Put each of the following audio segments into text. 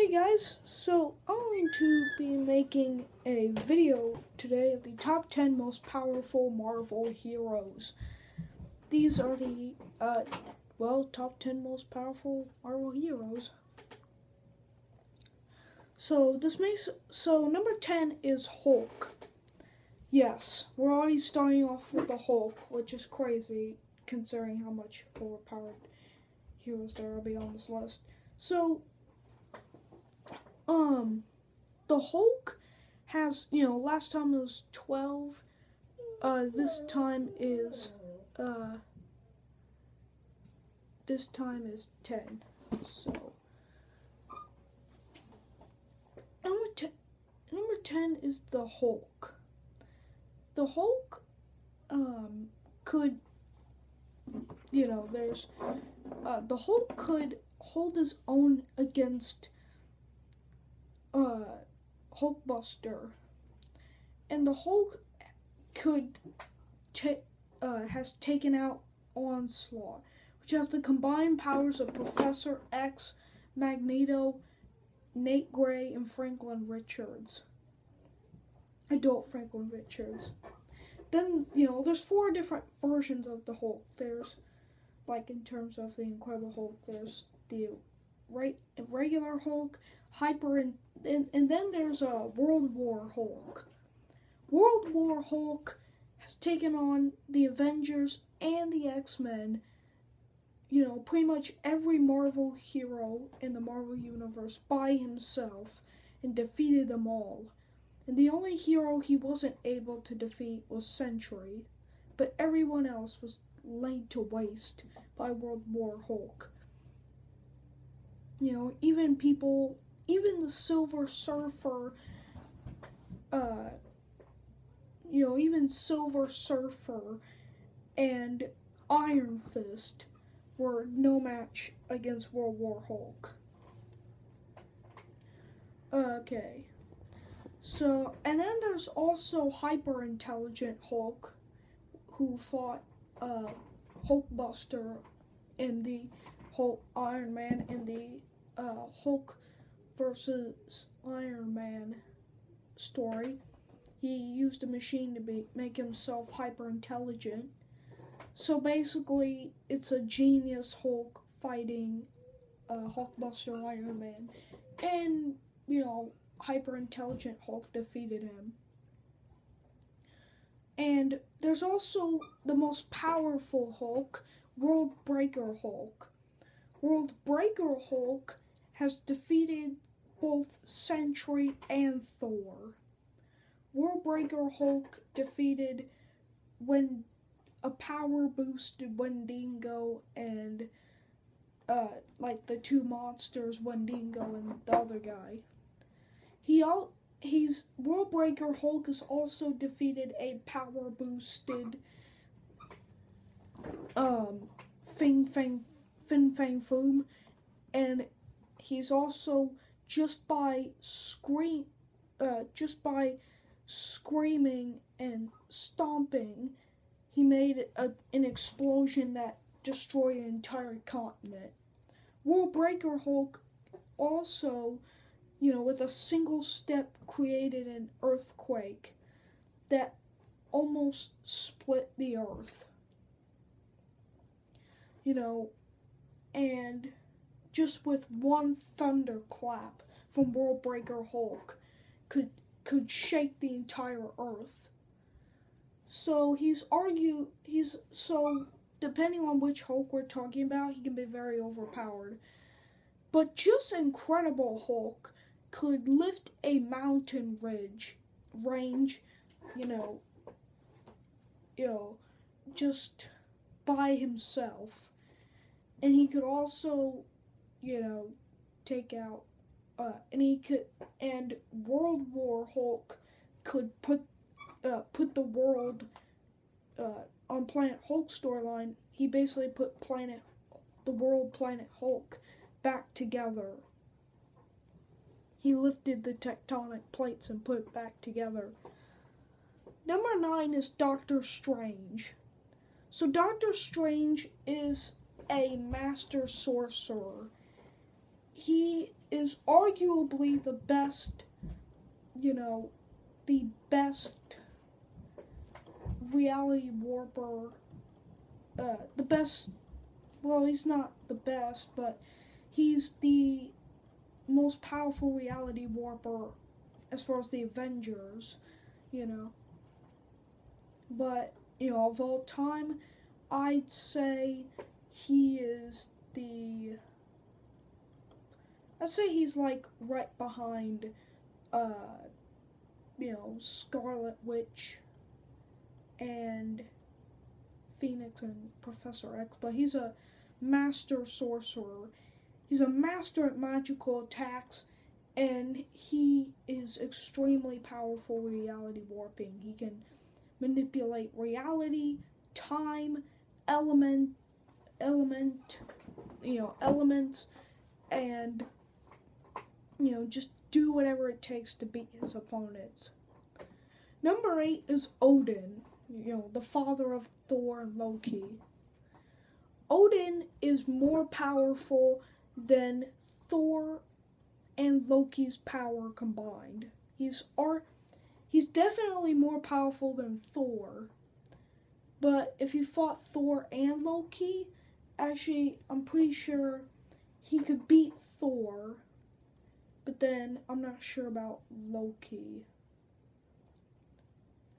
Hey guys, so I'm going to be making a video today of the top 10 most powerful Marvel heroes. These are the, top 10 most powerful Marvel heroes. So number 10 is Hulk. Yes, we're already starting off with the Hulk, which is crazy considering how much overpowered heroes there will be on this list. So, the Hulk has, last time it was 12. This time is 10. So, number 10 is the Hulk. The Hulk, could, the Hulk could hold his own against Hulkbuster, and the Hulk has taken out Onslaught, which has the combined powers of Professor X, Magneto, Nate Gray, and Franklin Richards. Adult Franklin Richards. Then, there's 4 different versions of the Hulk. There's, in terms of the Incredible Hulk, there's the regular Hulk, and then there's a World War Hulk. World War Hulk has taken on the Avengers and the X-Men, pretty much every Marvel hero in the Marvel Universe by himself, and defeated them all. And the only hero he wasn't able to defeat was Sentry, but everyone else was laid to waste by World War Hulk. Even the Silver Surfer, even Silver Surfer and Iron Fist were no match against World War Hulk. Okay. So, and then there's also Hyper Intelligent Hulk, who fought Hulkbuster in the Hulk Iron Man in the Hulk versus Iron Man story. He used a machine to make himself hyper intelligent. So basically, it's a genius Hulk fighting Hulkbuster Iron Man, and hyper intelligent Hulk defeated him. And there's also the most powerful Hulk, World Breaker Hulk. World Breaker Hulk has defeated both Sentry and Thor. World Breaker Hulk defeated a power boosted Wendigo and the 2 monsters, Wendigo and the other guy. World Breaker Hulk has also defeated a power boosted Fin Fang Foom, and he's also just by screaming and stomping, he made an explosion that destroyed an entire continent. World Breaker Hulk also, with a single step created an earthquake that almost split the earth. And just with one thunderclap from World Breaker Hulk could shake the entire earth. So depending on which Hulk we're talking about, he can be very overpowered. But just Incredible Hulk could lift a mountain range, just by himself. And he could also, take out, and World War Hulk could put the world, on Planet Hulk storyline. He basically put Planet Hulk back together. He lifted the tectonic plates and put it back together. Number 9 is Doctor Strange. So Doctor Strange is a master sorcerer. he is arguably the best, the best reality warper, the best, well, he's not the best, but he's the most powerful reality warper as far as the Avengers, But, of all time, I'd say he's like right behind, Scarlet Witch and Phoenix and Professor X, but he's a master sorcerer. He's a master at magical attacks, and he is extremely powerful reality warping. He can manipulate reality, time, elements, and just do whatever it takes to beat his opponents. Number 8 is Odin, the father of Thor and Loki. Odin is more powerful than Thor and Loki's power combined. He's definitely more powerful than Thor. But if he fought Thor and Loki, actually, I'm pretty sure he could beat Thor. But then, I'm not sure about Loki.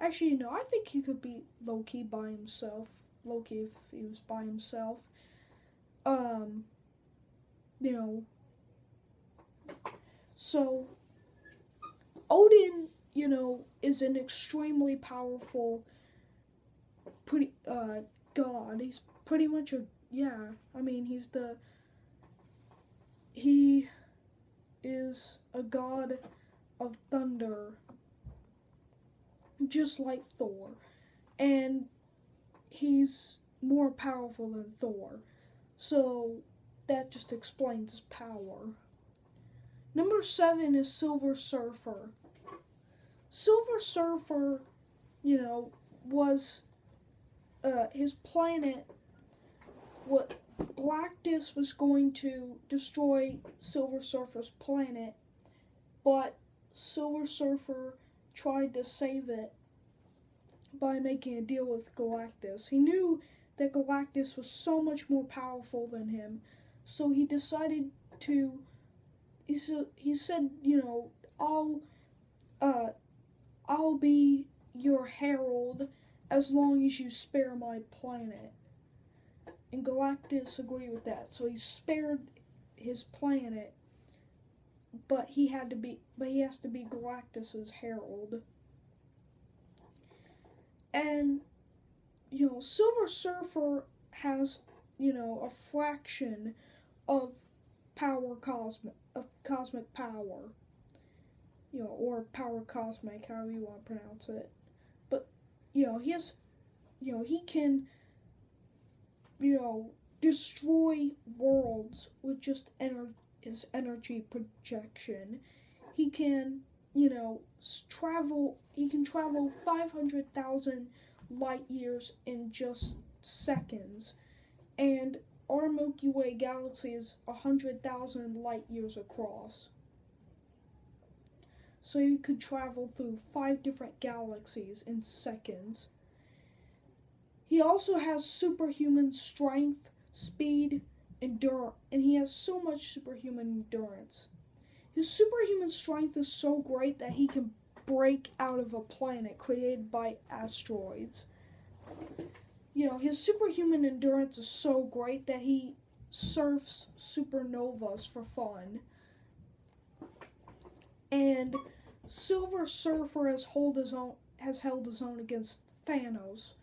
Actually, no, I think he could beat Loki by himself. Loki, if he was by himself. So, Odin, is an extremely powerful god. He's pretty much he is a god of thunder, just like Thor, and he's more powerful than Thor, so that just explains his power. Number 7 is Silver Surfer. Silver Surfer, was his planet. What Galactus was going to destroy Silver Surfer's planet, but Silver Surfer tried to save it by making a deal with Galactus. He knew that Galactus was so much more powerful than him, so he decided to. He said, I'll be your herald as long as you spare my planet. And Galactus agreed with that, so he spared his planet, but he has to be Galactus's herald. And Silver Surfer has a fraction of cosmic power, or power cosmic, however you want to pronounce it. But he can destroy worlds with just his energy projection. He can travel 500,000 light years in just seconds, and our Milky Way galaxy is 100,000 light years across. So you could travel through 5 different galaxies in seconds. He also has superhuman strength, speed, endurance, and he has so much superhuman endurance. His superhuman strength is so great that he can break out of a planet created by asteroids. His superhuman endurance is so great that he surfs supernovas for fun. And Silver Surfer has held his own against Thanos,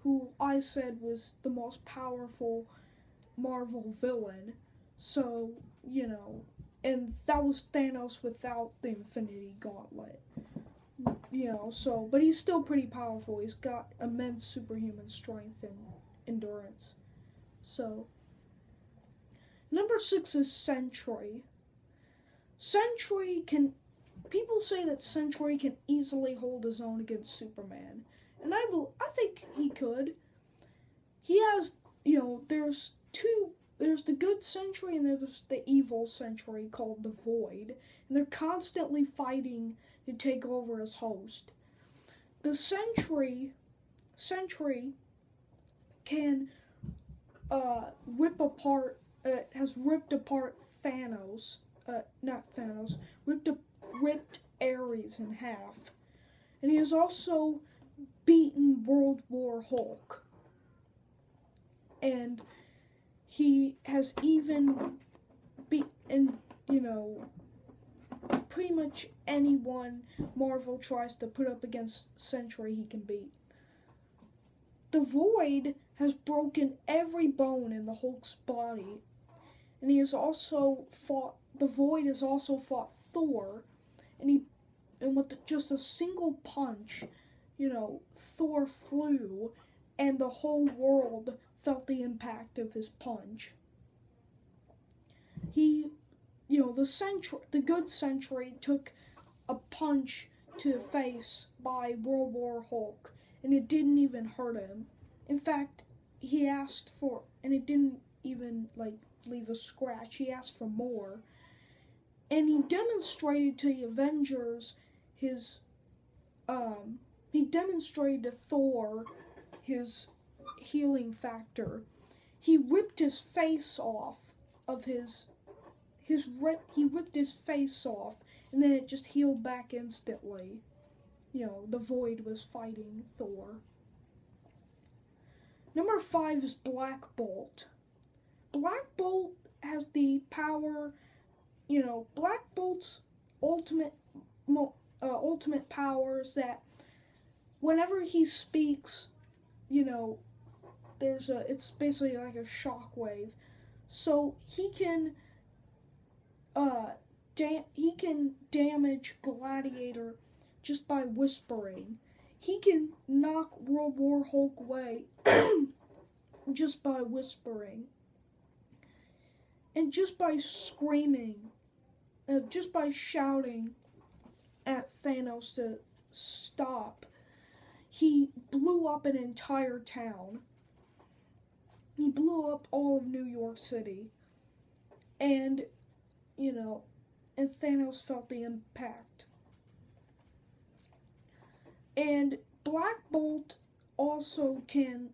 who I said was the most powerful Marvel villain. So, and that was Thanos without the Infinity Gauntlet. But he's still pretty powerful. He's got immense superhuman strength and endurance. So, number 6 is Sentry. People say that Sentry can easily hold his own against Superman. And I think he could. He has, there's 2 there's the good Sentry and there's the evil Sentry called the Void, and they're constantly fighting to take over as host. The Sentry can has ripped apart Thanos, ripped Ares in half. And he has also beaten World War Hulk. And he has even beaten, pretty much anyone Marvel tries to put up against Sentry he can beat. The Void has broken every bone in the Hulk's body, and the Void has also fought Thor, and with just a single punch, Thor flew, and the whole world felt the impact of his punch. The good Sentry took a punch to the face by World War Hulk, and it didn't even hurt him. In fact, he asked for, and it didn't even leave a scratch. He asked for more, and he demonstrated to the Avengers he demonstrated to Thor his healing factor. He ripped his face off he ripped his face off, and then it just healed back instantly. The Void was fighting Thor. Number 5 is Black Bolt. Black Bolt has the power, Black Bolt's ultimate powers that whenever he speaks, it's basically like a shockwave. So he can damage Gladiator just by whispering. He can knock World War Hulk away just by whispering. And just by screaming, just by shouting at Thanos to stop, he blew up an entire town. He blew up all of New York City. And, and Thanos felt the impact. And Black Bolt also can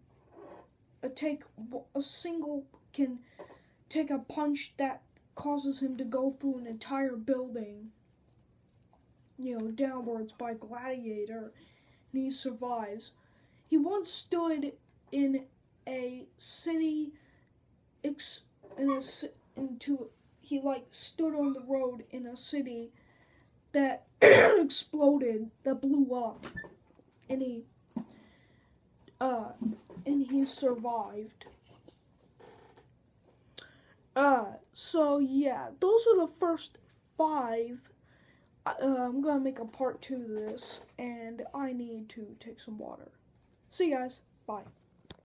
take a punch that causes him to go through an entire building, downwards by Gladiator, and he survives. He once stood in a city, stood on the road in a city that exploded, that blew up, and he survived. So yeah, those are the first 5. I'm gonna make a part 2 of this, and I need to take some water. See you guys. Bye.